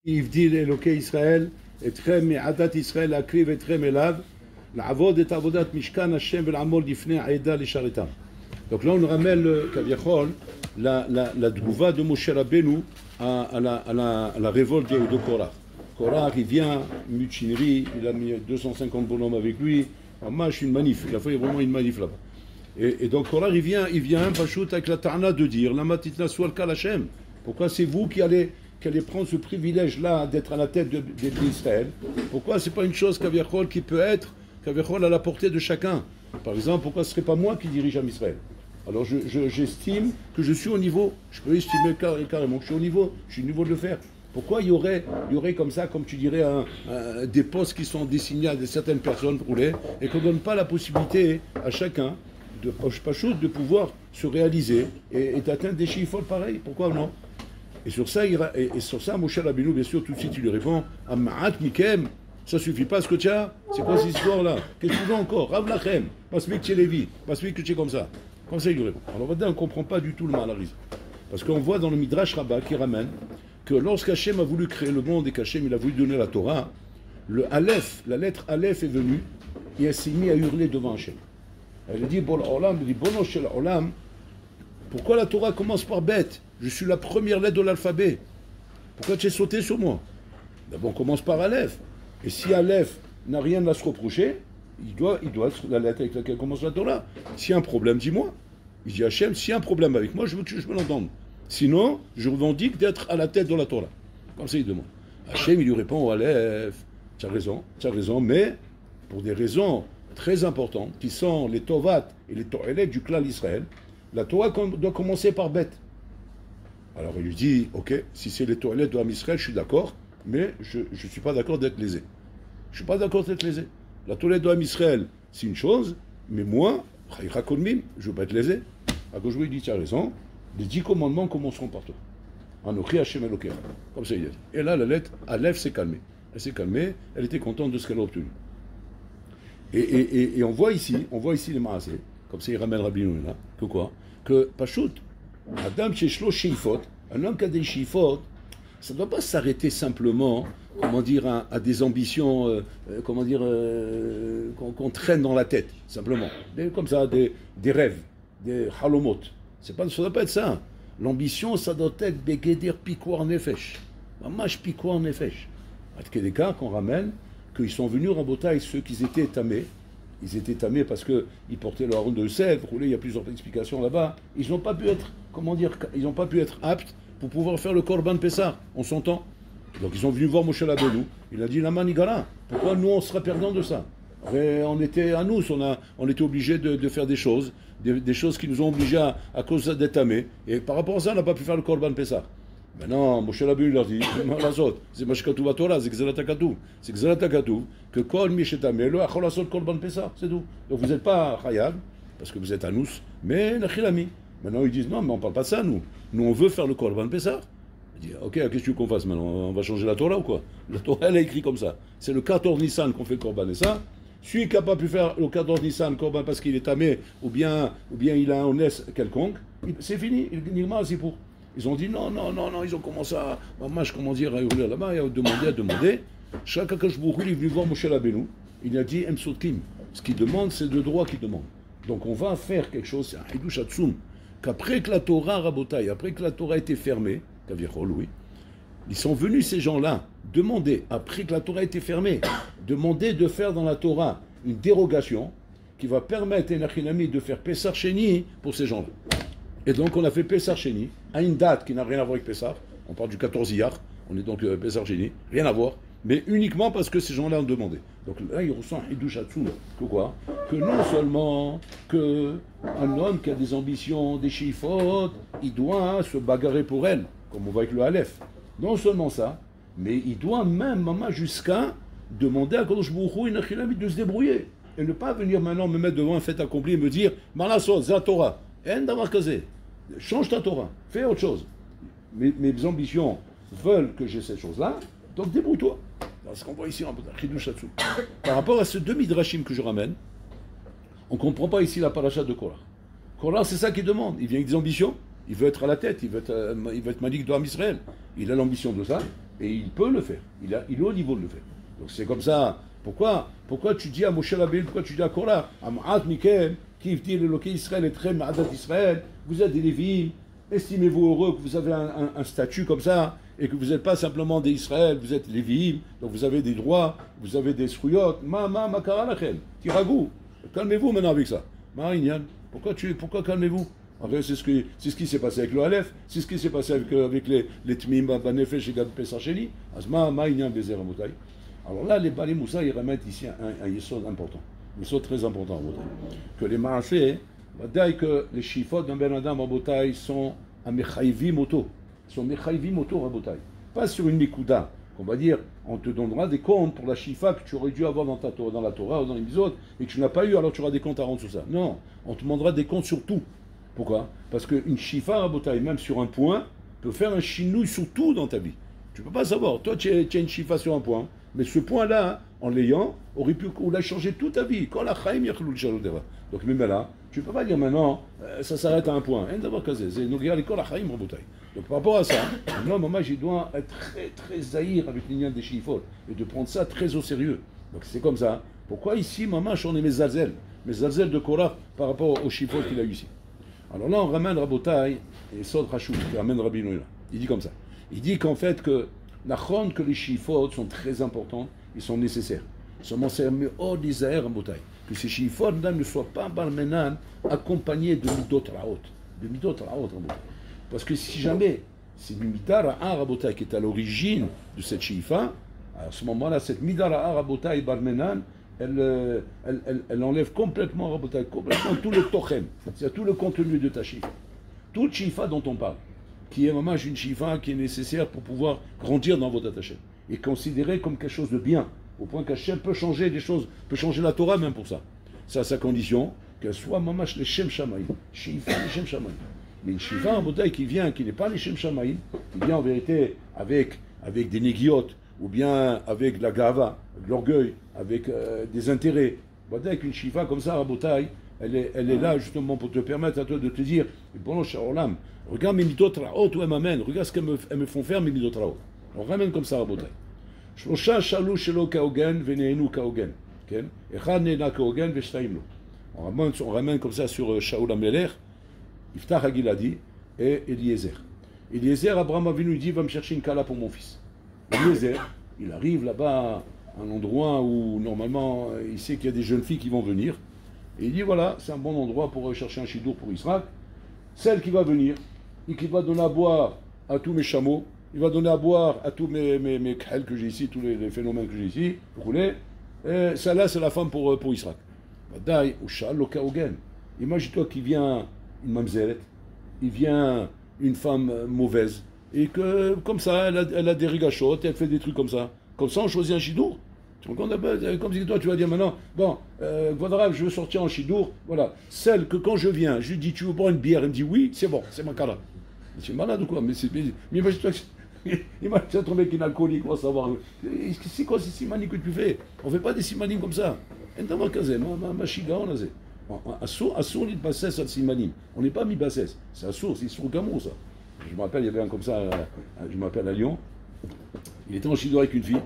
Yvdil Elokei Israël, Etrem Me'adat Israël, Akriv Etrem Elav, L'Avod et Avodat Mishkan Hashem Vel'amol Difnei Aïda Lisharetam. Donc là, on ramène Kaviachol, la Drouva de Moshe Rabbeinu à la révolte de Korach. Korach, il vient, mutinerie, il a mis 250 bonhommes avec lui. Mâche une manif, il a fait vraiment une manif là-bas. Et donc Korach, il vient un pachout avec la ta'ana de dire, la matitna swal kal Hashem. Pourquoi c'est vous qui allez prendre ce privilège-là d'être à la tête d'Israël? Pourquoi c'est pas une chose Kaviachol qui peut être Kaviachol à la portée de chacun? Par exemple, pourquoi ce serait pas moi qui dirige en Israël? Alors j'estime que je suis au niveau, je peux estimer carrément que je suis au niveau de le faire. Pourquoi il y aurait comme ça, comme tu dirais, des postes qui sont destinés à certaines personnes roulées et qu'on ne donne pas la possibilité à chacun de pouvoir se réaliser et d'atteindre des chiffres pareils? Pourquoi non? Et sur ça, Moshe Rabbeinu, bien sûr, tout de suite, il lui répond, Am'at Mikem, ça suffit pas ce que tu as? C'est quoi cette histoire-là? Qu'est-ce que tu veux encore? Rav Lachem, Pasmik Tchélévi, Pasmik que tu es comme ça. Comme ça, il lui répond. Alors maintenant, on ne comprend pas du tout le malarise. Parce qu'on voit dans le Midrash Rabbah qui ramène que lorsqu'Hachem a voulu créer le monde et qu'Hachem il a voulu donner la Torah, le Aleph, la lettre Aleph est venue et elle s'est mise à hurler devant Hachem. Elle dit, Bono Shel Olam, pourquoi la Torah commence par bête? Je suis la première lettre de l'alphabet. Pourquoi tu es sauté sur moi? D'abord, on commence par Aleph. Et si Aleph n'a rien à se reprocher, il doit être la lettre avec laquelle commence la Torah. S'il y a un problème, dis-moi. Il dit Hachem, s'il y a un problème avec moi, je veux l'entendre. Sinon, je revendique d'être à la tête de la Torah. Comme ça, il demande. Hachem, il lui répond au Aleph, tu as raison, mais pour des raisons très importantes, qui sont les Tovat et les To'elet du clan d'Israël, la Torah doit commencer par bête. Alors il lui dit, ok, si c'est les To'elet de l'Am Israël, je suis d'accord, mais je ne suis pas d'accord d'être lésé. Je ne suis pas d'accord d'être lésé. La Torah de l'Am Israël, c'est une chose, mais moi, je ne veux pas être lésé. À gauche, il dit, tu as raison, les 10 commandements commenceront par toi. Anochi Hashem Elokecha. Comme ça, il a dit. Et là, la lettre Aleph s'est calmée. Elle s'est calmée, elle était contente de ce qu'elle a obtenu. Et on voit ici les maasés, comme ça il ramène Rabbeinu là, que quoi? Que Pachout, Adam Sheshlo Sheifot, un homme qui a des Sheifot, ça ne doit pas s'arrêter simplement, comment dire, à des ambitions, qu'on traîne dans la tête, simplement. Comme ça, des rêves, des halomot. Ça ne doit pas être ça. L'ambition, ça doit être Begeder Pikuar Nefesh. Mamash Pikuar Nefesh. À quel des cas qu'on ramène qu'ils sont venus Rabotaï, ceux qui étaient tamés. Ils étaient tamés parce qu'ils portaient leur ronde de sève. Il y a plusieurs explications là-bas. Ils n'ont pas pu être, ils n'ont pas pu être aptes pour pouvoir faire le Korban Pessah. On s'entend. Donc ils sont venus voir Moshe Rabbeinu. Il a dit, Lama Nigara, pourquoi nous on sera perdants de ça? On était à nous, on était obligés de faire des choses qui nous ont obligés à cause d'être tamés. Et par rapport à ça, on n'a pas pu faire le Korban Pessah. Maintenant, Moshe Rabbeinu leur dit, c'est Mashkatouv Torah, c'est Gzerat HaKatuv. C'est Gzerat HaKatuv que Kol Mishetameh lo achol asot Korban Pessah, c'est tout. Donc vous n'êtes pas Chayav, parce que vous êtes à nous, mais Nachilami. Maintenant ils disent, non, mais on ne parle pas de ça, nous. Nous, on veut faire le Korban Pessah. Il dit, ok, qu'est-ce que tu veux qu'on fasse maintenant? On va changer la Torah ou quoi? La Torah, elle est écrite comme ça. C'est le 14 Nissan qu'on fait le Korban Pessah. Celui qui n'a pas pu faire le 14 Nissan Korban parce qu'il est tamé, ou bien il a un onès quelconque, c'est fini, c'est pour. Ils ont dit non, ils ont commencé à hurler là-bas et à demander. Chaque Akashbourou, il est venu voir Moshe Rabbeinu, il a dit Emsotkim. Ce qu'il demande, c'est de droit qu'il demande. Donc on va faire quelque chose, c'est un Hidush Hatsum, qu'après que la Torah Rabotaï, après que la Torah a été fermée, Kaviachol, oui, ils sont venus ces gens-là demander, après que la Torah a été fermée, demander de faire dans la Torah une dérogation qui va permettre à Enachinami de faire Pessar Sheni pour ces gens-là. Et donc on a fait Pessar Sheni à une date qui n'a rien à voir avec Pessar. On parle du 14 Iyar, on est donc Pessar Sheni, rien à voir, mais uniquement parce que ces gens-là ont demandé. Donc là il ressent Hidush Hatsum, que quoi? Que non seulement un homme qui a des ambitions, des Sheifot, il doit se bagarrer pour elle, comme on voit avec le Aleph. Non seulement ça, mais il doit même, maman, jusqu'à demander à Kadosh Baruch Hu de se débrouiller. Et ne pas venir maintenant me mettre devant un fait accompli et me dire Malasot, c'est la Torah. En d'avoir casé. Change ta Torah. Fais autre chose. Mes ambitions veulent que j'ai cette chose-là, donc débrouille-toi. Ce qu'on voit ici en Hidush Hatsum. Par rapport à ce deux midrashim que je ramène, on ne comprend pas ici la paracha de Korach. Korach, c'est ça qu'il demande. Il vient avec des ambitions. Il veut être à la tête. Il veut être Malik de Am Israël. Il a l'ambition de ça. Et il peut le faire. Il est au niveau de le faire. Donc c'est comme ça. Pourquoi tu dis à Moshe Rabbeinu, pourquoi tu dis à Korah, à Ma'at Mikem, qui dit le loquet Israël est très Ma'adat Israël, vous êtes des Lévi'im, estimez-vous heureux que vous avez un statut comme ça, et que vous n'êtes pas simplement des Israël, vous êtes Lévi'im, donc vous avez des droits, vous avez des srouyot, makara lachem, tiragou, calmez-vous maintenant avec ça. Marignan, pourquoi calmez-vous? En fait, c'est ce qui s'est passé avec le Aleph, c'est ce qui s'est passé avec les Tmim, Banefesh et Gad Pesacheli. Asma, Marignan, Bezer Amotai. Alors là, les Bali Moussa, ils remettent ici un yesod important, un yesod très important à Botaï. Que les Maasé, que les Shifot d'un Ben Adam à Botaï sont à Mechaïvi Moto. Ils sont Mechaïvi Moto à Botaï. Pas sur une Nikuda. On va dire, on te donnera des comptes pour la Shifa que tu aurais dû avoir dans la Torah ou dans les Misot et que tu n'as pas eu, alors tu auras des comptes à rendre sur ça. Non, on te demandera des comptes sur tout. Pourquoi? Parce qu'une Shifa à Botaï, même sur un point, peut faire un chinouille sur tout dans ta vie. Tu ne peux pas savoir. Toi, tu as une Shifa sur un point. Mais ce point-là, en l'ayant, aurait pu l'a changer toute ta vie. Quand la chaim yachlou l'shalodera. Donc même là, tu ne peux pas dire maintenant, ça s'arrête à un point. Donc par rapport à ça, moi, maman, je dois être très très zahir avec l'union des shifot et de prendre ça très au sérieux. Donc c'est comme ça. Pourquoi ici, maman, j'en ai mes zalzel de Korah par rapport aux shifot qu'il a eu ici. Alors là, on ramène Rabotai et Sod Rachou, qui ramène Rabbi Noïla. Il dit comme ça. Il dit qu'en fait que que les shifot sont très importants, ils sont nécessaires. Seulement c'est mieux d'Isaïr en bouteille. Que ces shifot ne soient pas barmenan accompagnés de midot raot. De midot raot en bouteille. Parce que si jamais c'est midar à rabotai qui est à l'origine de cette shifa, à ce moment-là, cette midar à rabotai barmenan, elle enlève complètement rabotai, complètement tout le tochen, c'est-à-dire tout le contenu de ta shifa. Toute shifa dont on parle, qui est vraiment une shifa qui est nécessaire pour pouvoir grandir dans votre Hashem, et considérée comme quelque chose de bien, au point qu'Hachem peut changer des choses, peut changer la Torah même pour ça. C'est à sa condition qu'elle soit mamash les Shem Shamaïm, shifa les Shem Shamaïm. Mais une shifa en bouteille qui vient, qui n'est pas les Shem Shamaïm, qui vient en vérité avec des négiot, ou bien avec de la gava, de l'orgueil, avec des intérêts. Avec une shifa comme ça, à bouteille, elle est là justement pour te permettre à toi de te dire, bon, Shaolam, regarde mes midot raot où elles m'amènent, regarde ce qu'elles me font faire, mes midot raot. On ramène comme ça à Rabotai. Shlosha shalu shelo kaogen veneenu kaogen. Echad neena kaogen veshtaim lo. On ramène comme ça sur Shaul Amelech, Iftach Hagiladi et Eliezer. Eliezer, Abraham Avinu dit, va me chercher une kala pour mon fils. Eliezer, il arrive là-bas à un endroit où normalement il sait qu'il y a des jeunes filles qui vont venir. Et il dit voilà, c'est un bon endroit pour chercher un chidour pour Israël. Celle qui va venir et qui va donner à boire à tous mes chameaux, il va donner à boire à tous mes khel que j'ai ici, tous les phénomènes que j'ai ici, vous voulez, et celle-là c'est la femme pour Israël. Imagine-toi qu'il vient une mamzeret, il vient une femme mauvaise, et que comme ça, elle a des rigachotes, elle fait des trucs comme ça. Comme ça, on choisit un chidour. Comme si toi tu vas dire maintenant, bon, voilà, je veux sortir en chidour, voilà. Celle que quand je viens, je lui dis, tu veux boire une bière, elle me dit oui, c'est bon, c'est ma kala. Tu es malade ou quoi? Mais imagine-toi ton mec qui est alcoolique, on va savoir. C'est quoi ces simanim que tu fais? On ne fait pas des simanim comme ça. Ma chiga, on a zé. Assour, il bassesse al simanim. On n'est pas mis bassesse. C'est assour, c'est sur Gamou ça. Je me rappelle, il y avait un comme ça, je m'appelle à Lyon. Il était en chidour avec une fille.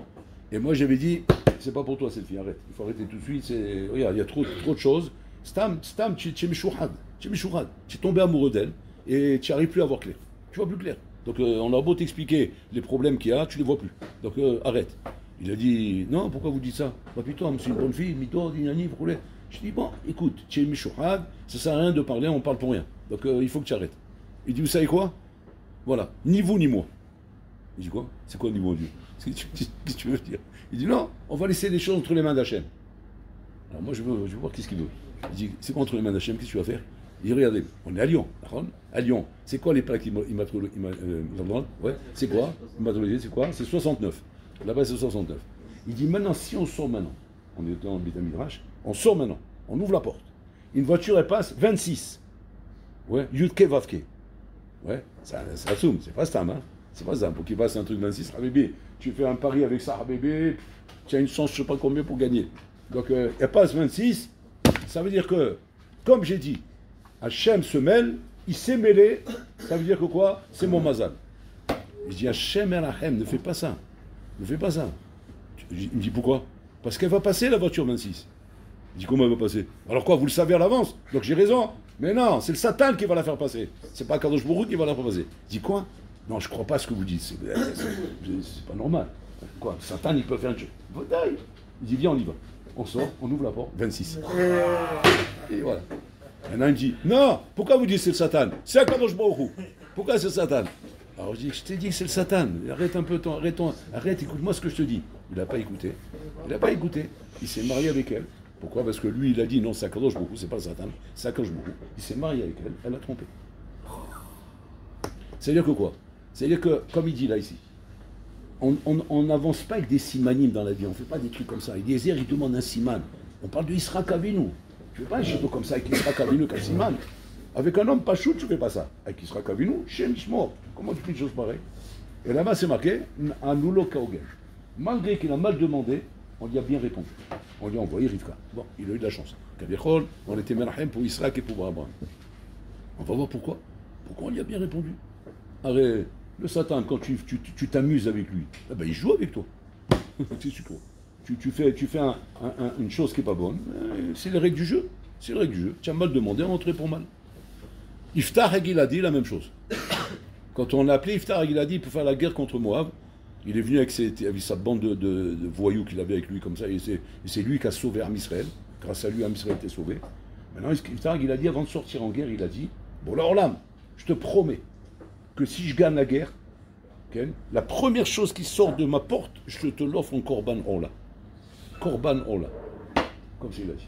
Et moi j'avais dit, c'est pas pour toi cette fille, arrête. Il faut arrêter tout de suite. Regarde, il y a trop de choses. Stam, tu es mishouhad. Tu es tombé amoureux d'elle et tu n'arrives plus à voir clair. Tu vois plus clair. Donc on a beau t'expliquer les problèmes qu'il y a, tu ne les vois plus. Donc arrête. Il a dit, non, pourquoi vous dites ça? Bah putain, c'est une bonne fille, mito, dinani, vous voulez. Je dis, bon, écoute, tu es mishouhad, ça sert à rien de parler, on parle pour rien. Donc il faut que tu arrêtes. Il dit, vous savez quoi? Voilà, ni vous ni moi. Il dit quoi? C'est quoi ni mon Dieu? Qu'est-ce que tu veux dire? Il dit, non, on va laisser les choses entre les mains d'Hachem. Alors moi je veux voir qu'est-ce qu'il veut. Il dit, c'est quoi entre les mains d'Hachem, qu'est-ce que tu vas faire? Il dit, regardez, on est à Lyon, à Lyon. C'est quoi les plats ouais, c'est quoi? C'est quoi? C'est 69. Là-bas, c'est 69. Il dit, maintenant, si on sort maintenant, on est dans le Beth Midrash, on sort maintenant, on ouvre la porte. Une voiture, elle passe 26. Ouais, Yudke Vavke. Ouais, ça assume, c'est pas Stam, hein. C'est pas ça, pour qu'il passe un truc 26, bébé. Tu fais un pari avec ça, bébé, tu as une chance, je sais pas combien pour gagner. Donc, elle passe 26, ça veut dire que, comme j'ai dit, Hachem se mêle, il s'est mêlé, ça veut dire que quoi? C'est mon mazal. Je dis Hachem Erachem, ne fais pas ça. Ne fais pas ça. Il me dit pourquoi? Parce qu'elle va passer la voiture 26. Je dis comment elle va passer? Alors quoi, vous le savez à l'avance? Donc j'ai raison. Mais non, c'est le Satan qui va la faire passer. C'est pas Kadosh Baruch Hu qui va la faire passer. Je dis quoi? Non, je crois pas à ce que vous dites. C'est pas normal. Quoi? Satan, il peut faire une chose. Il dit viens, on y va. On sort, on ouvre la porte, 26. Et voilà. Maintenant, il me dit non, pourquoi vous dites c'est le Satan? C'est un Kadosh Baruch Hu. Pourquoi c'est le Satan? Alors je dis, je t'ai dit que c'est le Satan. Arrête un peu, arrête, écoute-moi ce que je te dis. Il n'a pas écouté. Il n'a pas écouté. Il s'est marié avec elle. Pourquoi? Parce que lui, il a dit non, c'est Akadosh Baruch Hu, c'est pas le Satan, c'est Akadosh Baruch Hu. Il s'est marié avec elle, elle a trompé. C'est-à-dire que quoi? C'est-à-dire que, comme il dit là ici, on n'avance pas avec des simanim dans la vie, on ne fait pas des trucs comme ça. Eliezer, il demande un siman. On parle de Yisrak Avinu. Tu ne fais pas un château comme ça avec Yisrak Avinu qu'un siman. Avec un homme pas chou, tu ne fais pas ça. Avec Yisrak Avinu, Shem Ishmor. Comment tu fais une chose pareille? Et là-bas, c'est marqué, Anulo Kaogen. Malgré qu'il a mal demandé, on lui a bien répondu. On lui a envoyé Rivka. Bon, il a eu de la chance. Kavichol, on était Menachem pour Yisrak et pour Abraham. On va voir pourquoi. Pourquoi on lui a bien répondu. Arrête, le Satan, quand tu t'amuses avec lui, eh ben, il joue avec toi. tu fais une chose qui n'est pas bonne, c'est les règles du jeu. C'est les règles du jeu. Tu as mal demandé, on te répond mal. Iftar Hagil a dit la même chose. Quand on l'a appelé Iftar Hagil a dit pour faire la guerre contre Moab, il est venu avec sa bande de voyous qu'il avait avec lui comme ça, et c'est lui qui a sauvé Am Israël. Grâce à lui, Am Israël était sauvé. Maintenant, Iftar Hagil a dit, avant de sortir en guerre, il a dit, bon là, Orlam, je te promets que si je gagne la guerre, okay, la première chose qui sort de ma porte, je te l'offre en Korban Ola. Korban Ola. Comme s'il a dit.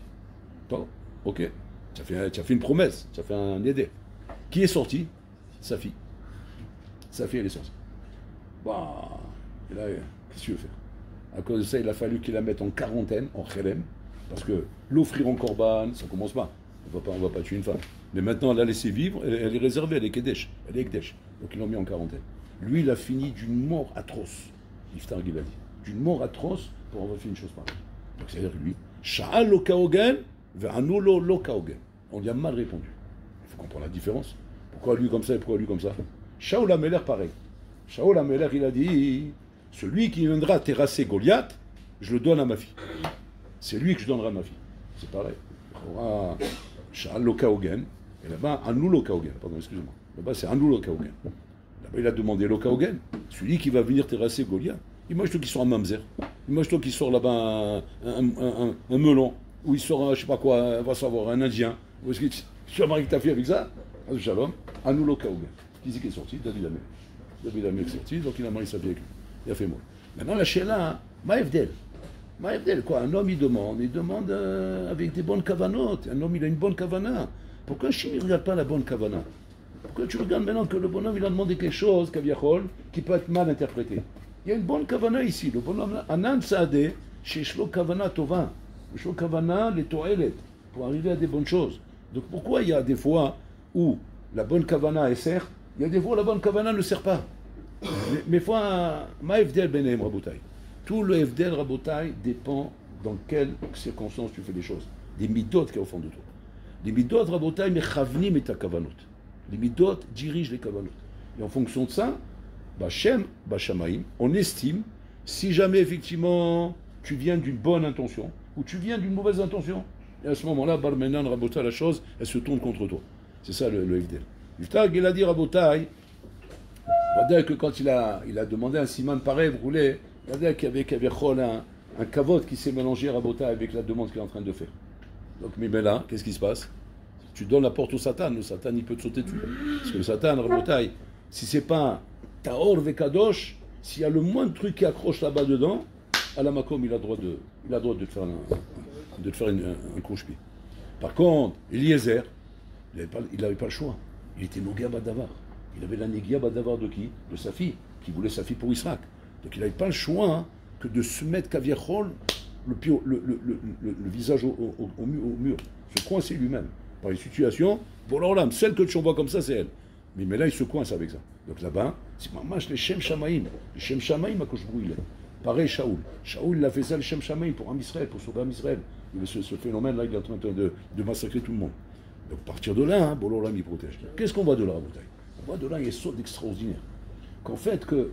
Toi, ok, tu as fait une promesse, tu as fait un aider. Qui est sorti? Sa fille. Sa fille, elle est sortie. Bah, et là, qu'est-ce que tu veux faire? À cause de ça, il a fallu qu'il la mette en quarantaine, en Khelem, parce que l'offrir en Korban, ça commence pas. On va pas tuer une femme. Mais maintenant, elle l'a laissé vivre, elle est réservée, elle est Kedesh. Elle est Ekdesh. Donc ils l'ont mis en quarantaine. Lui, il a fini d'une mort atroce. Iftar Gil a dit. D'une mort atroce pour avoir fait une chose pareille. Donc c'est-à-dire que lui, Sha'al lo kaogen, ve'anulo lo kaogen. On lui a mal répondu. Il faut comprendre la différence. Pourquoi lui comme ça et pourquoi lui comme ça? Shaul HaMelech, pareil. Shaul HaMelech, il a dit, celui qui viendra terrasser Goliath, je le donne à ma fille. C'est lui que je donnerai à ma fille. C'est pareil. Sha'al lo kaogen. Et là-bas, Anou lo kaogen. Pardon, excusez-moi. Là-bas, c'est Anou lo kaogen. Là-bas, il a demandé lo kaogen. Celui qui va venir terrasser Goliath. Imagine-toi qu'il sort un mamzer. Imagine-toi qu'il sort là-bas un melon. Ou il sort, je sais pas quoi, va savoir, un indien. Ou est-ce que tu as marié que ta fille avec ça? Shalom. Anou lo kaogen. Qui c'est qui est sorti? David Amel. David Amel est sorti, donc il a marié sa fille avec lui. Il a fait moi. Maintenant, la Sheila, Maïvdel. Maïvdel, quoi? Un homme, il demande avec des bonnes kavanotes. Un homme, il a une bonne kavana. Pourquoi un chien ne regarde pas la bonne kavana? Pourquoi tu regardes maintenant que le bonhomme, il a demandé quelque chose, kaviachol, qui peut être mal interprété? Il y a une bonne kavana ici. Le bonhomme, Anan Saadeh, chez Shlo Kavana Tova. Shlo Kavana, les toilettes, pour arriver à des bonnes choses. Donc pourquoi il y a des fois où la bonne kavana, elle sert, il y a des fois où la bonne kavana ne sert pas? Mais fois, ma FDL Benem Rabotai. Tout le FDL Rabotai dépend dans quelles circonstances tu fais les choses. Des midot qui est au fond de toi. Les midot Rabotai, mais chavnim et ta kavanot. Les midot dirigent les kavanot. Et en fonction de ça, Bachem, Bachamaim, on estime si jamais effectivement tu viens d'une bonne intention ou tu viens d'une mauvaise intention. Et à ce moment-là, Barmenan Rabotai, la chose, elle se tourne contre toi. C'est ça le FDL. Iftar Gil a dit Rabotai, on va dire que quand il a demandé un siman pareil, vous voulez, on va dire qu'il y avait un kavod qui s'est mélangé Rabotai avec la demande qu'il est en train de faire. Donc, mais là, qu'est-ce qui se passe? Tu donnes la porte au Satan, le Satan il peut te sauter dessus. Parce que le Satan, Rabotai, si c'est pas Taor Vekadosh, s'il y a le moindre truc qui accroche là-bas dedans, à la Makom, il a le droit de te faire un couche-pied. Par contre, Eliezer, il n'avait pas le choix. Il était Noga Badavar. Il avait la Negia Badavar de qui? De sa fille, qui voulait sa fille pour Israël. Donc il n'avait pas le choix que de se mettre Kaviachol, le visage au mur, se coincer lui-même. Par une situation, bon alors là, celle que tu envoies comme ça, c'est elle. Mais là, il se coince avec ça. Donc là-bas, c'est mamash les Shem Shamaim. Les Shem Shamaim à Koshbrouille. Pareil, Shaoul. Shaoul, il a fait ça, le Shem Shamaim, pour Am Israël, pour sauver Am Israël. Ce phénomène-là, il est en train de massacrer tout le monde. Donc, à partir de là, Bololam, il protège. Qu'est-ce qu'on voit de là, Rabotai? On voit de là, il y a saut extraordinaire. qu'en fait, que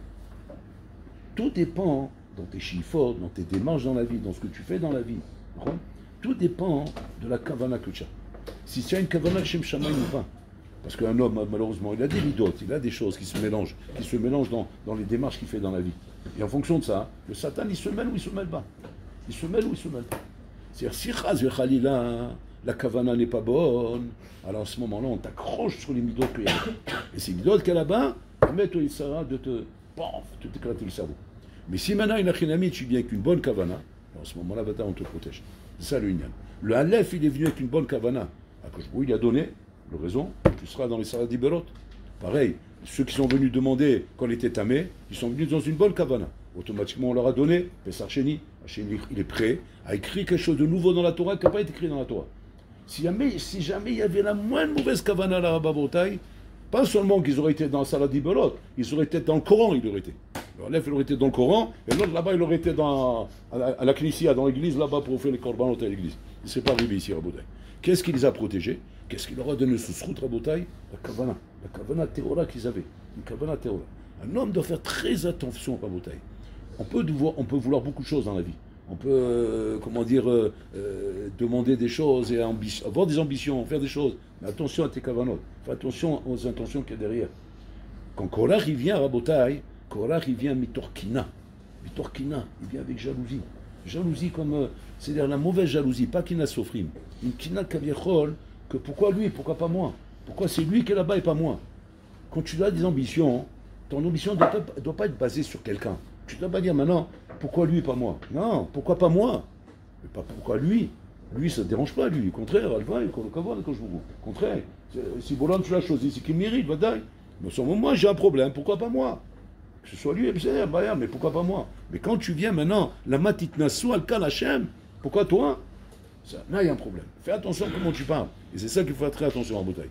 tout dépend dans tes chiffres, dans tes démarches dans la vie, dans ce que tu fais dans la vie. Tout dépend de la kavana que tu as. Si tu as une kavana Shem Shamayim ou pas. Parce qu'un homme, malheureusement, il a des midotes, il a des choses qui se mélangent dans les démarches qu'il fait dans la vie. Et en fonction de ça, le Satan, il se mêle ou il se mêle pas. Il se mêle ou il se mêle pas. C'est-à-dire, si Chaz Khalila, la kavana n'est pas bonne, alors à ce moment-là, on t'accroche sur les midotes qu'il y a. Et ces midotes qu'il y a là-bas, permettent au Yitzhara de t'éclater le cerveau. Mais si maintenant, il a chinami, tu viens avec une bonne kavana, alors à ce moment-là, on te protège. C'est ça le Inyan. Le Aleph, il est venu avec une bonne kavana. Il a donné le raison, tu seras dans les Saradi Berot. Pareil, ceux qui sont venus demander quand il était tamé, ils sont venus dans une bonne kavana. Automatiquement, on leur a donné, Pessar Sheni, il est prêt à écrire quelque chose de nouveau dans la Torah qui n'a pas été écrit dans la Torah. Si jamais il y avait la moindre mauvaise kavana à la Rababotaï, pas seulement qu'ils auraient été dans Saradi Berot, ils auraient été dans le Coran, il aurait été. Le Aleph, il aurait été dans le Coran, et l'autre là-bas, il aurait été à la Knessia, dans l'église, là-bas, pour faire les korbanot à l'église. Il ne s'est pas arrivé ici, Rabotaï. Qu'est-ce qui les a protégés? Qu'est-ce qu'il leur a donné sous ce route Rabotaï? La kavana théora qu'ils avaient. Une kavana théora. Un homme doit faire très attention Rabotaï. On peut vouloir beaucoup de choses dans la vie. On peut, demander des choses et avoir des ambitions, faire des choses. Mais attention à tes kavanot. Fais attention aux intentions qu'il y a derrière. Quand Korach il vient Rabotaï, Korach il vient mitorkina. Mitorkina, il vient avec jalousie. Jalousie comme, c'est-à-dire la mauvaise jalousie, pas kina sofrim. Une kina kaviechol, que pourquoi lui, pourquoi pas moi? Pourquoi c'est lui qui est là-bas et pas moi? Quand tu as des ambitions, ton ambition ne doit pas être basée sur quelqu'un. Tu ne dois pas dire maintenant, pourquoi lui et pas moi? Non, pourquoi pas moi? Mais pas pourquoi lui? Lui, ça ne te dérange pas, lui. Au contraire, au contraire, si Bolan tu l'as choisi, c'est qu'il mérite, vadaï. Mais sur moi, j'ai un problème, pourquoi pas moi? Que ce soit lui, mais pourquoi pas moi? Mais quand tu viens maintenant, la matitna sou al kal Hashem, pourquoi toi? Là, il y a un problème. Fais attention à comment tu parles. Et c'est ça qu'il faut faire très attention en bouteille.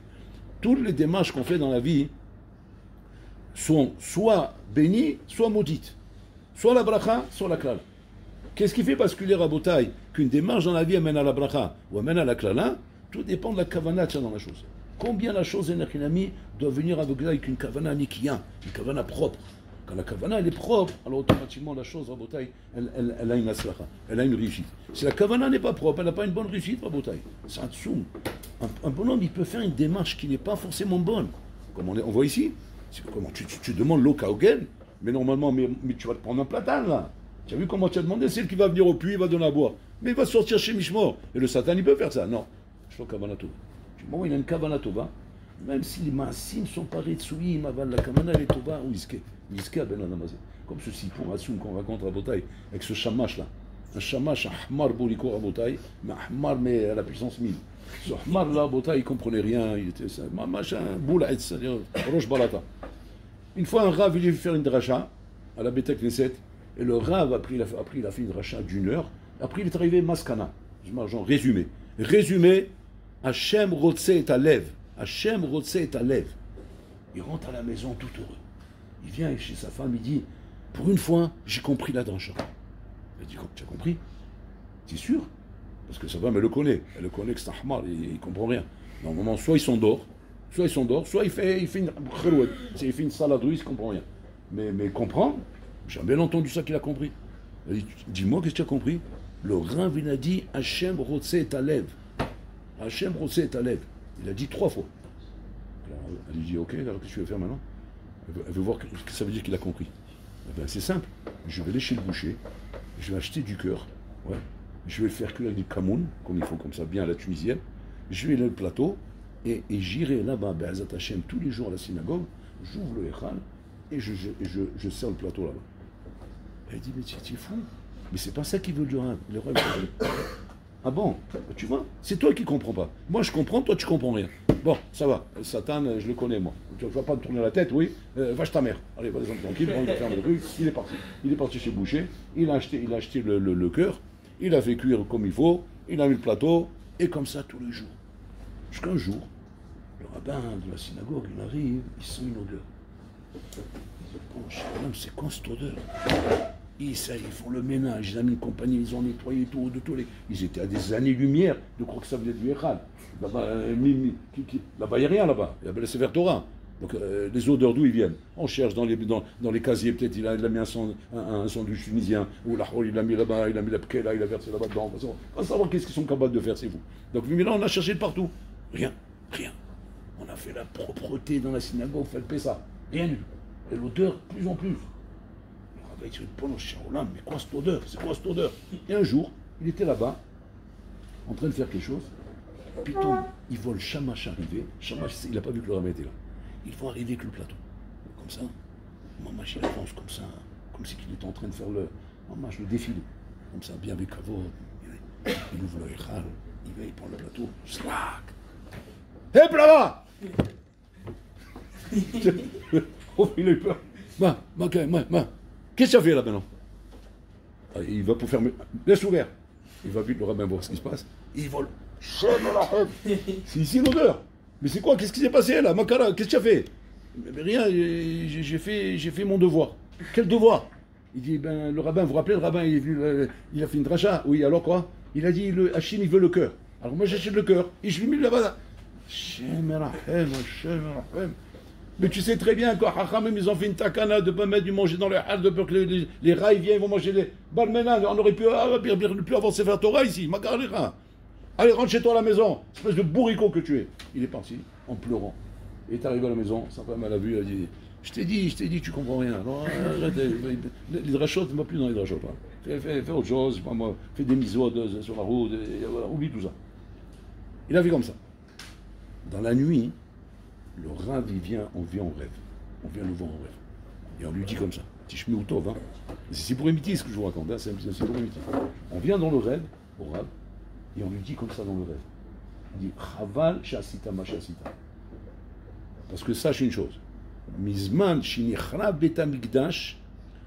Toutes les démarches qu'on fait dans la vie sont soit bénies, soit maudites. Soit la bracha, soit la klala. Qu'est-ce qui fait basculer à bouteille qu'une démarche dans la vie amène à la bracha ou amène à la klala? Tout dépend de la kavana qu'il y a dans la chose. Combien la chose énerginami doit venir avec une kavana nikiya, une kavana propre. Quand la kavana elle est propre, alors automatiquement la chose, Rabotaï, elle a une aslacha, elle a une réussite. Si la kavana n'est pas propre, elle n'a pas une bonne réussite, Rabotaï. C'est un tsoum. Un bonhomme, il peut faire une démarche qui n'est pas forcément bonne. Comme on voit ici, c'est comment tu demandes l'eau kaogen, mais normalement, mais tu vas te prendre un platane là. Tu as vu comment tu as demandé? C'est lui qui va venir au puits, il va donner à boire. Mais il va sortir chez Mishmor. Et le Satan, il peut faire ça. Non. Je suis kavana tova. Du moment où il a une kavana tova, même si les maasim sont pas retsouïm, avant la kavana elle est tova, ou iske. Comme ceci pour Assoum qu'on raconte à Rabotaï, avec ce chamash là. Un chamash, un hmar boliko Rabotaï, mais un hmar mais à la puissance 1000. Ce hmar là, Rabotaï, il comprenait rien, il était machin, boulaït, c'est-à-dire roche balata. Une fois un rav, il est faire une dracha à la Beta Knesset, et le rav il a fait une dracha d'1 heure, après il est arrivé Maskana, genre résumé. Résumé, Hachem Rotse est à lève. Hachem Rotse est à lève. Il rentre à la maison tout heureux. Il vient chez sa femme, il dit, pour une fois, j'ai compris la dracha. Elle dit, tu as compris? C'est sûr? Parce que sa femme, elle le connaît que c'est un hamar, il ne comprend rien. Normalement, soit il s'endort, soit il fait une kherouet, il fait une salade russe, il ne comprend rien. Mais comprendre, j'ai bien entendu ça qu'il a compris. Elle dit, dis-moi, qu'est-ce que tu as compris? Le Rav, il a dit, Hachem Rotse est à lève. Hachem Rotse est à lève. Il a dit 3 fois. Alors, elle lui dit, ok, alors qu'est-ce que tu veux faire maintenant? Elle veut voir ce que ça veut dire qu'il a compris. Eh ben, c'est simple. Je vais aller chez le boucher, je vais acheter du cœur, ouais. Je vais le faire cuire avec du kamoun, comme il faut, comme ça, bien à la tunisienne. Je vais aller le plateau, et j'irai là-bas, Be'ezat Hashem, tous les jours à la synagogue, j'ouvre le Echal, et je sers le plateau là-bas. Elle dit, mais tu es fou? Mais c'est pas ça qu'il veut le Rav. Le Rav, ah bon? Tu vois? C'est toi qui comprends pas. Moi je comprends, toi tu comprends rien. Bon, ça va. Satan, je le connais moi. Tu vas pas me tourner la tête, oui? Va chez ta mère. Allez, vas-y, tranquille, on va fermer le truc. Il est parti. Il est parti chez le boucher. Il a acheté le cœur. Il a fait cuire comme il faut. Il a mis le plateau. Et comme ça tous les jours. Jusqu'un jour, le rabbin de la synagogue, il arrive, il sent une odeur. Bon, cher homme, c'est quoi cette odeur? Ils font le ménage, ils ont mis une compagnie, ils ont nettoyé tout, ils étaient à des années-lumière de croire que ça venait du Echad. Là-bas, il n'y a rien là-bas. Il y avait le Sefer Torah. Donc les odeurs d'où ils viennent? On cherche dans les casiers, peut-être il a mis un sandwich tunisien, ou il l'a mis là-bas, il a mis la pkela, il a versé là-bas dedans. On va savoir qu'est-ce qu'ils sont capables de faire, c'est vous. Donc mais là on a cherché de partout. Rien. On a fait la propreté dans la synagogue, fait le Pessah. Rien du tout. Et l'odeur, plus en plus. Le rabbin dit, pendant Shaolam, mais quoi cette odeur? C'est quoi cette odeur? Et un jour, il était là-bas, en train de faire quelque chose. Puis il voit le Shamash arriver. Shamash, il n'a pas vu que le rabbin était là. Ils vont arriver avec le plateau. Comme ça, Mamash il avance comme ça, comme si il était en train de faire le défilé. Comme ça, bien avec Kavod. Il ouvre le Echal, il va, il prend le plateau. Slack! Hé, là-bas! Oh, il a eu peur. Qu'est-ce que tu as fait là maintenant? Il va pour fermer. Laisse ouvert. Il va vite le rabbin voir ce qui se passe. Il vole. C'est ici l'odeur. Mais c'est quoi? Qu'est-ce qui s'est passé là? Makara, qu'est-ce que tu as fait? Mais rien, j'ai fait mon devoir. Quel devoir? Il dit, ben, le rabbin, vous vous rappelez, le rabbin, il a fait une dracha. Oui, alors quoi? Il a dit, Hachim, il veut le cœur. Alors moi, j'achète le cœur. Et je lui mets là-bas. Mais tu sais très bien quoi, Hachamim, ils ont fait une takana de ne pas mettre du manger dans les halles, de peur que les rats ils viennent, ils vont manger les balmenan. On aurait pu plus avancer vers Torah ici. Allez, rentre chez toi à la maison, espèce de bourricot que tu es. Il est parti en pleurant. Il est arrivé à la maison, sa femme elle a vu, elle a dit, je t'ai dit, tu comprends rien. Non, arrête, les drachotes, ne va plus dans les drachotes. Hein. Fais autre chose, pas moi, fais des misodes sur la route, voilà, oublie tout ça. Il a fait comme ça. Dans la nuit, le Rav, on vient en rêve. On vient le voir en rêve. Et on lui dit comme ça, Tishmi Utov, hein. C'est pour imiter ce que je vous raconte, hein. C'est pour imiter. On vient dans le rêve, au Rav, et on lui dit comme ça dans le rêve. Il dit, Chaval Shasita ma Shasita. Parce que sache une chose, Mizman Shinichra Beta Mikdash,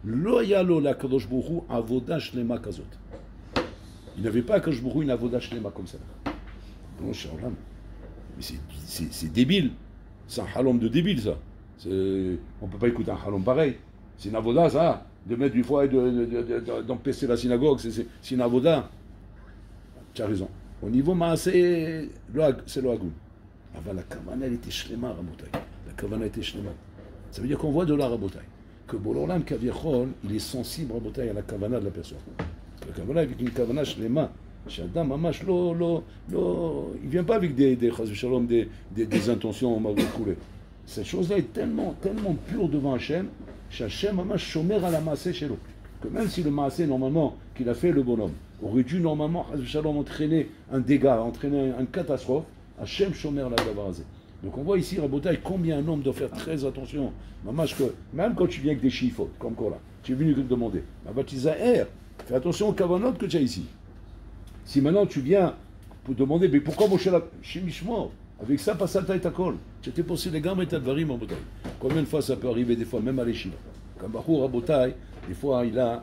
Lo Yalo la Kadosh Bohu Avoda Shlema Kazot. Il n'avait pas à Kadosh Bohu une Avoda Shlema comme ça. Bon, Shaolam. Mais c'est débile. C'est un halom de débile, ça. On ne peut pas écouter un halom pareil. C'est une avoda, ça. De mettre du foie et d'empêcher la synagogue, c'est une avoda. Tu as raison. Au niveau maasé, c'est le hagoun. La kavana, elle était shlema, Rabotai. La kavana était shlema. Ça veut dire qu'on voit de là, Rabotai. Que Bololam Kaviachol, il est sensible, Rabotai, à la kavana de la personne. La kavana, avec une kavana shlema. Shadam Mamash, il ne vient pas avec des intentions mal coulées. Cette chose-là est tellement pure devant Hachem, qu'Hachem Mamash chomer à la maasé chez lui. Que même si le maasé, normalement, qu'il a fait le bonhomme, aurait dû normalement entraîner un dégât, entraîner une catastrophe, Hachem chomer la gavarazé. Donc on voit ici, Rabotai, combien un homme doit faire très attention. Mamash, que même quand tu viens avec des chiffres, comme quoi là, tu es venu te demander, fais attention aux kavanot que tu as ici. Si maintenant tu viens pour demander, mais pourquoi Moshe l'a chez Mishmor? Avec ça, pas ça, ta kol. J'étais posé les gammes et ta varim en bouteille. Combien de fois ça peut arriver, des fois, même à l'échille? Comme Bachour à Botaï, des fois, il a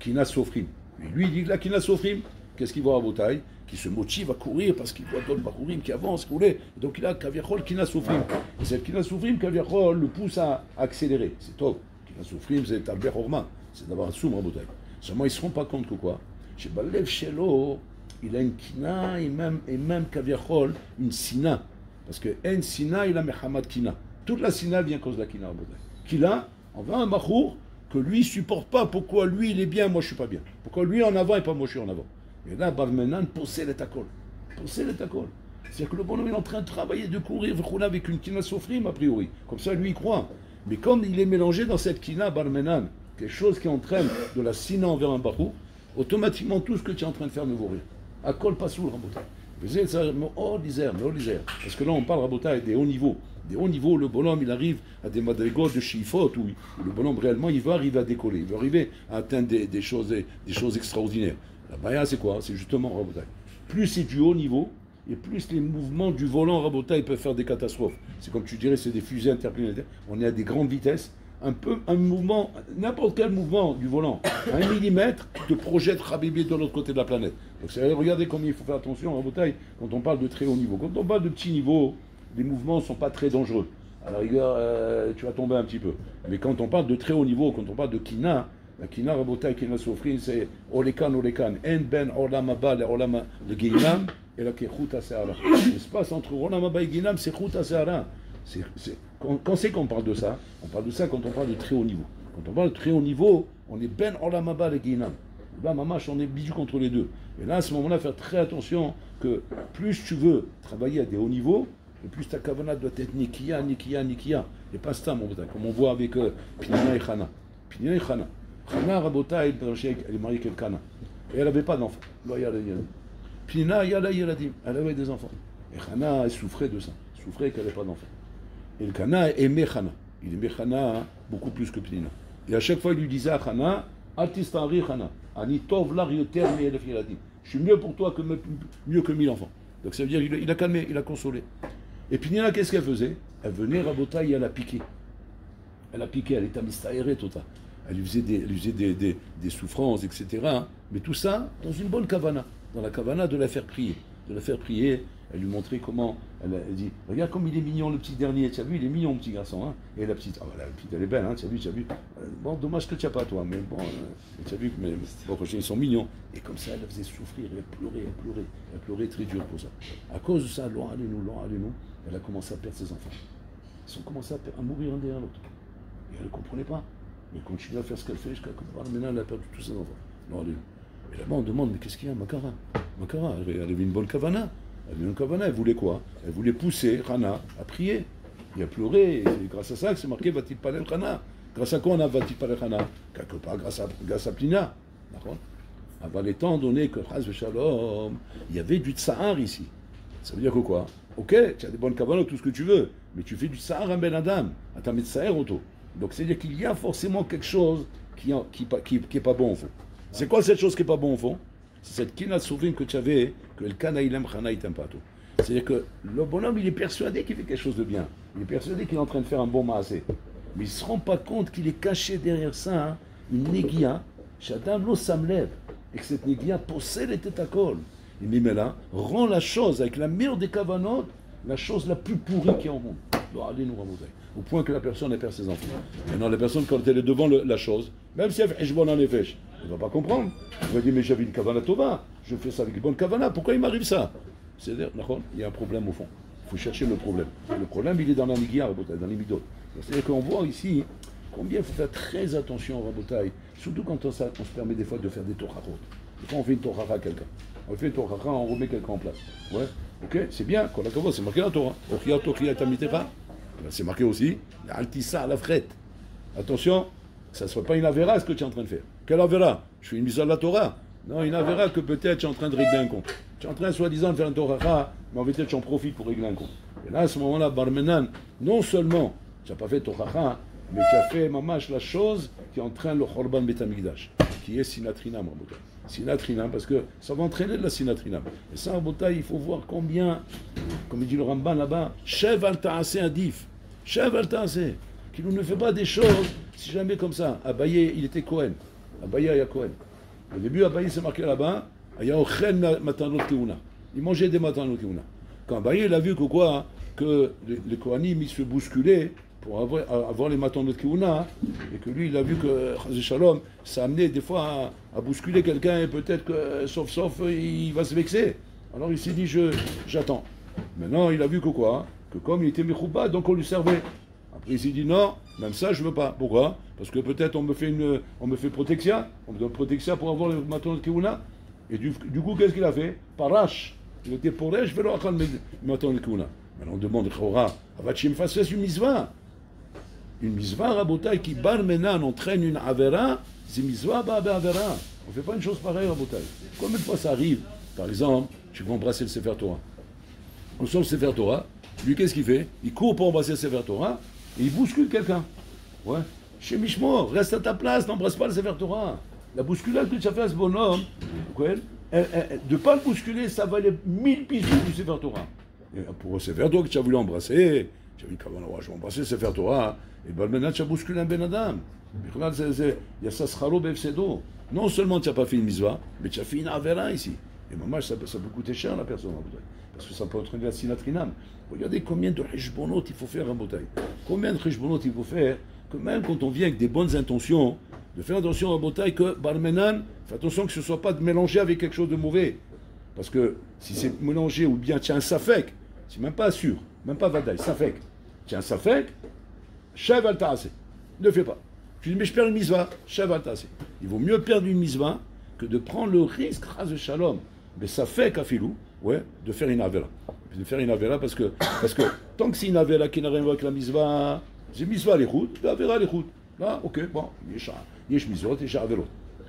Kina Sofrim. Et lui, il dit que la Kina Sofrim, qu'est-ce qu'il voit à Botaï? Qui se motive à courir parce qu'il voit d'autres Bachourim qui avancent, rouler. Donc il a Kaviachol Kina Sofrim. Et cette Kina Sofrim, Kaviachol le pousse à accélérer. C'est top. Kina Sofrim, c'est Talber Horma. C'est d'avoir un soum à Botaï. Seulement, ils ne se rendent pas compte que quoi? Chez Balev Shelo, il a une kina et même Kaviachol, une sina. Parce que en sina, il a Mehamad kina. Toute la sina vient à cause de la kina. Kina, on va un machour que lui ne supporte pas. Pourquoi lui il est bien, moi je ne suis pas bien. Pourquoi lui en avant et pas moi je suis en avant. Et là, Barmenan, possède l'étakol. C'est-à-dire que le bonhomme est en train de travailler, de courir, avec une kina sofrim a priori. Comme ça, lui il croit. Mais comme il est mélangé dans cette kina, Barmenan, quelque chose qui entraîne de la sina envers un barou, automatiquement tout ce que tu es en train de faire me vaut rien. À col pas sous le rabotai. Vous êtes ça, oh l'isère. Parce que là on parle rabotai des hauts niveaux. Des hauts niveaux, le bonhomme il arrive à des madrigos de chifot où le bonhomme réellement il va arriver à décoller, il va arriver à atteindre des choses extraordinaires. La baya c'est quoi? C'est justement rabotai. Plus c'est du haut niveau, et plus les mouvements du volant rabotai peuvent faire des catastrophes. C'est comme tu dirais, c'est des fusées interplanétaires. On est à des grandes vitesses. Un mouvement, n'importe quel mouvement du volant, 1 millimètre, te projette Habibi de l'autre côté de la planète. Donc regardez combien il faut faire attention en bataille quand on parle de très haut niveau. Quand on parle de petit niveau, les mouvements ne sont pas très dangereux. À la rigueur, tu vas tomber un petit peu. Mais quand on parle de très haut niveau, quand on parle de Kina, la Kina Rabotai, Kina Sofrin, c'est Olekan, En ben Olam Abba, le Olam de Geinam, et la Kechut Aseara. L'espace entre Olam Abba et Geinam, c'est Chut Aseara. Quand c'est qu'on parle de ça? On parle de ça quand on parle de très haut niveau. Quand on parle de très haut niveau, on est ben olamaba le guinam. Là, mamash, on est bidu contre les deux. Et là, à ce moment-là, faire très attention que plus tu veux travailler à des hauts niveaux, et plus ta kavana doit être nikia, nikia, nikia. Et pas ça, mon boutin, comme on voit avec Pinina et Chana. Pinina et Chana. Chana, Rabota, elle est mariée avec Elkana. Et elle n'avait pas d'enfants. Pinina, elle avait des enfants. Et Chana, elle souffrait de ça. Elle souffrait qu'elle n'avait pas d'enfants. Et Elkana aimait Chana. Il aimait Chana beaucoup plus que Pinina. Et à chaque fois, il lui disait à Chana, Artistari Chana. Ani tov lar yoter mi elef yeladim. Je suis mieux pour toi que mieux que 1000 enfants. Donc ça veut dire il a calmé, il a consolé. Et puis Nina, qu'est-ce qu'elle faisait? Elle venait rabotaille et elle a piqué. Elle a piqué, elle était mistaérée tota. Elle lui faisait des souffrances, etc. Mais tout ça dans une bonne kavana. Dans la kavana de la faire prier. De la faire prier. Elle lui montrait comment. Elle dit, regarde comme il est mignon le petit dernier. Tu as vu, il est mignon le petit garçon. Hein. Et la petite, la petite elle est belle, hein, tu as vu. Bon, dommage que tu n'as pas toi, mais bon, tu as vu, mais bon, ils sont mignons. Et comme ça, elle la faisait souffrir, elle pleurait très dur pour ça. À cause de ça, loin allez-nous, elle a commencé à perdre ses enfants. Ils ont commencé à mourir un derrière l'autre. Et elle ne comprenait pas. Mais elle continue à faire ce qu'elle fait jusqu'à maintenant, elle a perdu tous ses enfants. Non, allez-nous. Et là-bas, on demande, mais qu'est-ce qu'il y a, Makara, elle avait une bonne kavana. Elle voulait quoi? Elle voulait pousser Rana à prier et à pleurer. Et grâce à ça, c'est marqué Vatit Palel Rana. Grâce à quoi on a Vatit Palel Rana? Quelque part grâce à Plina. D'accord? Avant étant donné que Shalom, il y avait du tsahar ici. Ça veut dire que quoi? Ok, tu as des bonnes kavanos, tout ce que tu veux, mais tu fais du tsahar à Ben Adam, à ta tsahar auto. Donc c'est-à-dire qu'il y a forcément quelque chose qui est pas bon au fond. C'est quoi cette chose qui est pas bon au fond? C'est cette kinat souvin que tu avais, que le kana il aime, khana il t'aime pas tout. C'est-à-dire que le bonhomme il est persuadé qu'il fait quelque chose de bien. Il est persuadé qu'il est en train de faire un bon maasé. Mais il ne se rend pas compte qu'il est caché derrière ça, hein, une négia, Shadam lo samlev, et que cette négia possède les tétacoles. Et Mimela rend la chose, avec la meilleure des kavanot, la chose la plus pourrie qui est en monde. Au point que la personne perd ses enfants. Maintenant, la personne, quand elle est devant la chose, même si elle fait Ejbon en effet, elle ne va pas comprendre. Elle va dire, mais j'avais une kavana tova, je fais ça avec une bonne kavana, pourquoi il m'arrive ça? C'est-à-dire, il y a un problème au fond. Il faut chercher le problème. Le problème, il est dans la nigia, dans les midot. C'est-à-dire qu'on voit ici combien il faut faire très attention au rabotaï, surtout quand on se permet des fois de faire des torahot. Des fois, on fait une torah à quelqu'un. On fait une torah, on remet quelqu'un en place. Ouais, ok, c'est bien, c'est marqué dans la Torah. C'est marqué aussi, Altissa à la frette. Attention, que ça ne soit pas une avéra ce que tu es en train de faire. Quelle avéra? Je fais une mise à la Torah. Non, une avéra que peut-être tu es en train de régler un compte. Tu es en train, soi-disant, de faire un Torah, mais en fait, tu en profites pour régler un compte. Et là, à ce moment-là, Barmenan, non seulement tu n'as pas fait Torah, mais tu as fait mamash la chose qui est en train de le Khorban Betamigdash, qui est Sinatrinam, Rabotai. Sinatrinam, parce que ça va entraîner de la Sinatrinam. Et ça, Rabotai, il faut voir combien, comme il dit le Ramban là-bas, Shev al ta'aseh adif. Shev al ta'aseh. Qu'il ne fait pas des choses, si jamais comme ça. Abaye, il était Cohen. Abaye, il y a Cohen. Au début, Abaye, c'est marqué là-bas, il y a Ochen matanot keuna. Il mangeait des matanot keuna. Quand Abaye, il a vu que quoi, que les Kohanim, ils se bousculaient pour avoir les matanot keuna, et que lui, il a vu que, Chazé Shalom, ça amenait des fois à bousculer quelqu'un, et peut-être que, sauf, il va se vexer. Alors il s'est dit, j'attends. Maintenant, il a vu que quoi, que comme il était Mechouba, donc on lui servait. Après, il s'est dit non, même ça, je veux pas. Pourquoi? Parce que peut-être on me fait protection, on me donne protection pour avoir le maton de Keuna. Et du coup, qu'est-ce qu'il a fait? Parash. Il était porèche, je vais le maton de Keuna. Maintenant, on demande, Chora, Avachim fasse une misva. Une misva, Rabotai, qui barmenan entraîne une avera, c'est misva, avera. On ne fait pas une chose pareille, Rabotai. Combien de fois ça arrive? Par exemple, tu vas embrasser le Sefer Torah. On sort le Sefer Torah, lui, qu'est-ce qu'il fait? Il court pour embrasser le Sefer Torah, et il bouscule quelqu'un. Ouais. Chez Mishmor, reste à ta place, n'embrasse pas le Sefer Torah. La bousculade que tu as fait à ce bonhomme, de ne pas le bousculer, ça valait 1000 pistes du Sefer Torah. Et pour le Sefer Torah que tu as voulu embrasser, tu as dit, je vais embrasser le Sefer Torah, et ben maintenant tu as bousculé un Ben Adam. Il y a ça scharo befsedo. Non seulement tu n'as pas fait une misva, mais tu as fait une avera ici. Et maman, ça peut coûter cher la personne, parce que ça peut entraîner la sinatrinam. Regardez combien de hishbonot il faut faire en bouteille. Combien de hishbonot il faut faire, que même quand on vient avec des bonnes intentions, de faire attention à bouteille que barmenan, fais attention que ce ne soit pas mélangé avec quelque chose de mauvais. Parce que si c'est mélangé ou bien tu as un safek, c'est même pas sûr, même pas vadaï, safek. Tiens, ça fait, Shev al ta'aseh. Ne fais pas. Tu dis, mais je perds une mitzvah, Shev al ta'aseh. Il vaut mieux perdre une mitzvah que de prendre le risque, ras de shalom. Mais ça fait kafilou, ouais, de faire une avera. De faire une avera parce que tant que c'est une avera qui n'a rien à voir avec la mitzvah, c'est mitzvah les routes, avera les routes. Là, ok, bon, yesh mitzvot, yesh averot.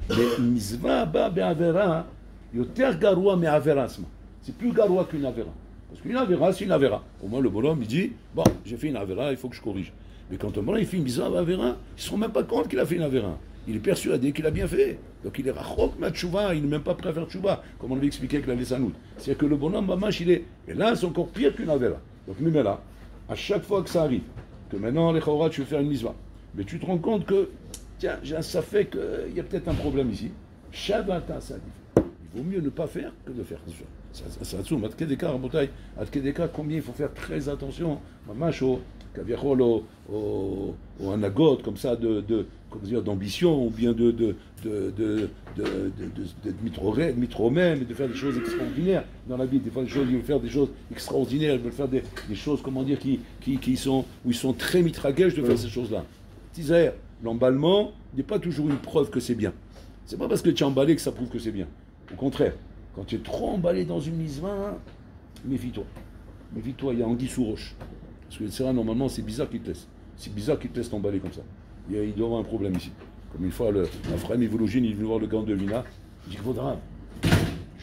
Mais mitzvah, ba, be'avera, yoter garoua me averasma. C'est plus garoua qu'une avera. Parce qu'une avera, c'est une avera. Au moins, le bonhomme, il dit, bon, j'ai fait une avera, il faut que je corrige. Mais quand un bonhomme, il fait une mitzvah avera, il ne se rend même pas compte qu'il a fait une avera. Il est persuadé qu'il a bien fait. Donc il est rachok ma tchouva, il n'est même pas prêt à faire tchouva, comme on avait expliqué avec la Lesanout. C'est-à-dire que le bonhomme, mamash, il est. Et là, c'est encore pire qu'une avera. Donc, nous, mais là, à chaque fois que ça arrive, que maintenant, les chawrat, tu veux faire une mitzvah, mais tu te rends compte que, tiens, ça fait qu'il y a peut-être un problème ici. Shabata, ça dit. Il vaut mieux ne pas faire que de faire. Ça assume. À Kedeka, Rabotai, à Kedeka, combien il faut faire très attention, mamash, au anagot, comme ça, d'ambition, ou bien de mitromem, et de faire des choses extraordinaires dans la vie. Des fois, ils veulent faire des choses extraordinaires, ils veulent faire des choses, comment dire, où ils sont très mitragèges de faire ces choses-là. Tisaer, l'emballement n'est pas toujours une preuve que c'est bien. C'est pas parce que tu es emballé que ça prouve que c'est bien. Au contraire, quand tu es trop emballé dans une mitzvah, méfie-toi. Méfie-toi, il y a anguille sous roche. Parce que le Sera, normalement, c'est bizarre qu'il te laisse. C'est bizarre qu'il te laisse t'emballer comme ça. Il doit y avoir un problème ici. Comme une fois, Raphaël Mivologine, il est venu voir le grand de Vina. Il dit, Vaudra,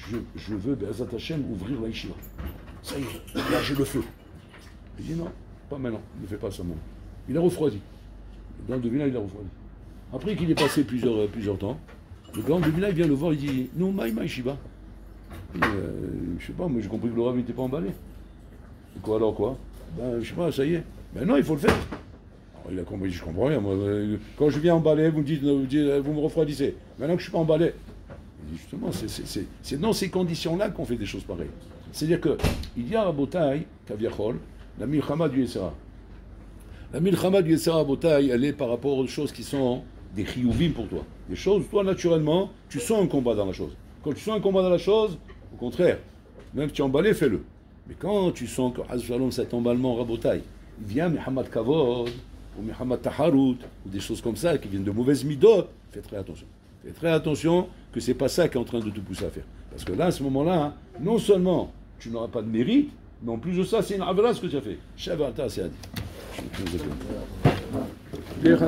je veux, Be'ezat Hashem, ouvrir la yeshiva. Ça y est, là j'ai le feu. Il dit, non, pas maintenant, ne fais pas ça, mon. Il a refroidi. Le grand de Vina, il a refroidi. Après qu'il est passé plusieurs temps, le grand de Vina, il vient le voir, il dit, non, ma yeshiva. Je sais pas, moi j'ai compris que le Rav n'était pas emballé. Et quoi alors quoi? Ben, je sais pas, ça y est. Ben non, il faut le faire. Alors, il a compris, je comprends rien. Moi, quand je viens emballer, vous me refroidissez. Maintenant que je ne suis pas emballé. Justement, c'est dans ces conditions-là qu'on fait des choses pareilles. C'est-à-dire qu'il y a à Botaï, Kaviachol, la milchama du Yessera. La milchama du Yessera à Botaï, elle est par rapport aux choses qui sont des chiyuvim pour toi. Des choses, toi, naturellement, tu sens un combat dans la chose. Quand tu sens un combat dans la chose, au contraire, même si tu es emballé, fais-le. Mais quand tu sens que cet emballement rabotaille, il vient Muhammad Kavod, ou Muhammad Taharut, ou des choses comme ça, qui viennent de mauvaises midot, fais très attention. Fais très attention que c'est pas ça qui est en train de te pousser à faire. Parce que là, à ce moment-là, non seulement tu n'auras pas de mérite, mais en plus de ça, c'est une avera ce que tu as fait. Shavarta, c'est à dire.